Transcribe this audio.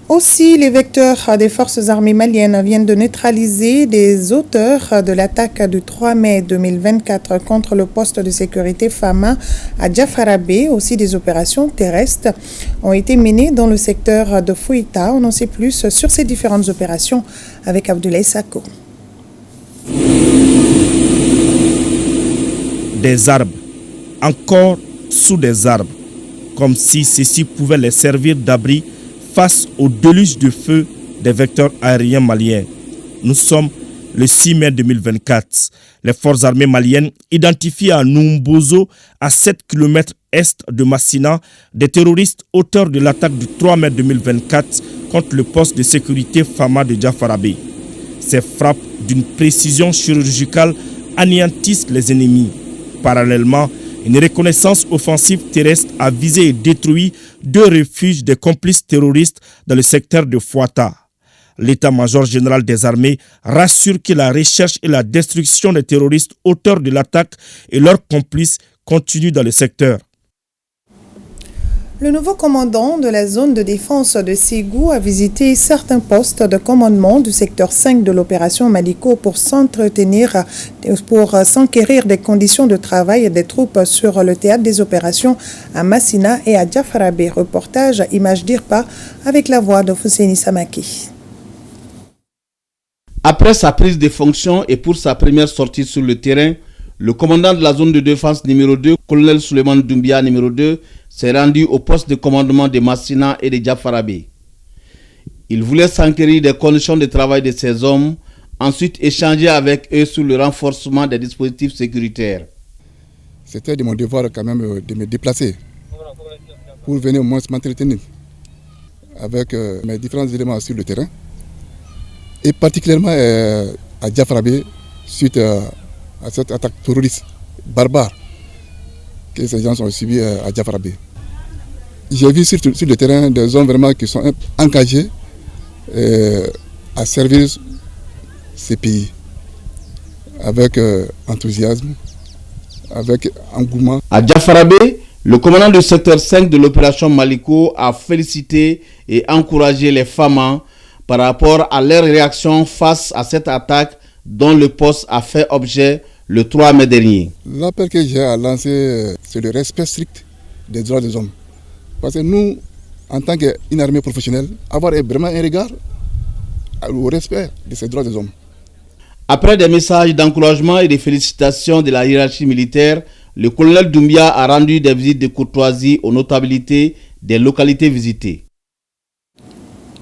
Aussi, les vecteurs des forces armées maliennes viennent de neutraliser les auteurs de l'attaque du 3 mai 2024 contre le poste de sécurité Fama à Diafarabé. Aussi, des opérations terrestres ont été menées dans le secteur de Fouita. On en sait plus sur ces différentes opérations avec Abdoulaye Sako. Des arbres, encore sous des arbres, comme si ceci pouvait les servir d'abri face au déluge de feu des vecteurs aériens maliens. Nous sommes le 6 mai 2024. Les forces armées maliennes identifient à Numbozo, à 7 km est de Massina, des terroristes auteurs de l'attaque du 3 mai 2024 contre le poste de sécurité Fama de Diafarabé. Ces frappes d'une précision chirurgicale anéantissent les ennemis. Parallèlement, une reconnaissance offensive terrestre a visé et détruit 2 refuges des complices terroristes dans le secteur de Fouata. L'état-major général des armées rassure que la recherche et la destruction des terroristes auteurs de l'attaque et leurs complices continuent dans le secteur. Le nouveau commandant de la zone de défense de Ségou a visité certains postes de commandement du secteur 5 de l'opération Maliko pour s'enquérir des conditions de travail des troupes sur le théâtre des opérations à Massina et à Diafarabé. Reportage Image d'Irpa avec la voix de Fousséni Samaki. Après sa prise de fonction et pour sa première sortie sur le terrain, le commandant de la zone de défense numéro 2, colonel Suleiman Doumbia numéro 2, s'est rendu au poste de commandement de Massina et de Diafarabé. Il voulait s'enquérir des conditions de travail de ces hommes, ensuite échanger avec eux sur le renforcement des dispositifs sécuritaires. C'était de mon devoir quand même de me déplacer pour venir au moins m'entretenir avec mes différents éléments sur le terrain et particulièrement à Diafarabé suite à cette attaque terroriste barbare que ces gens ont subi à Diafarabé. J'ai vu sur le terrain des hommes vraiment qui sont engagés à servir ces pays avec enthousiasme, avec engouement. À Diafarabé, le commandant du secteur 5 de l'opération Maliko a félicité et encouragé les femmes par rapport à leur réaction face à cette attaque dont le poste a fait objet le 3 mai dernier. L'appel que j'ai à lancer, c'est le respect strict des droits des hommes. Parce que nous, en tant qu'une armée professionnelle, avoir vraiment un regard au respect de ces droits des hommes. Après des messages d'encouragement et de félicitations de la hiérarchie militaire, le colonel Doumbia a rendu des visites de courtoisie aux notabilités des localités visitées.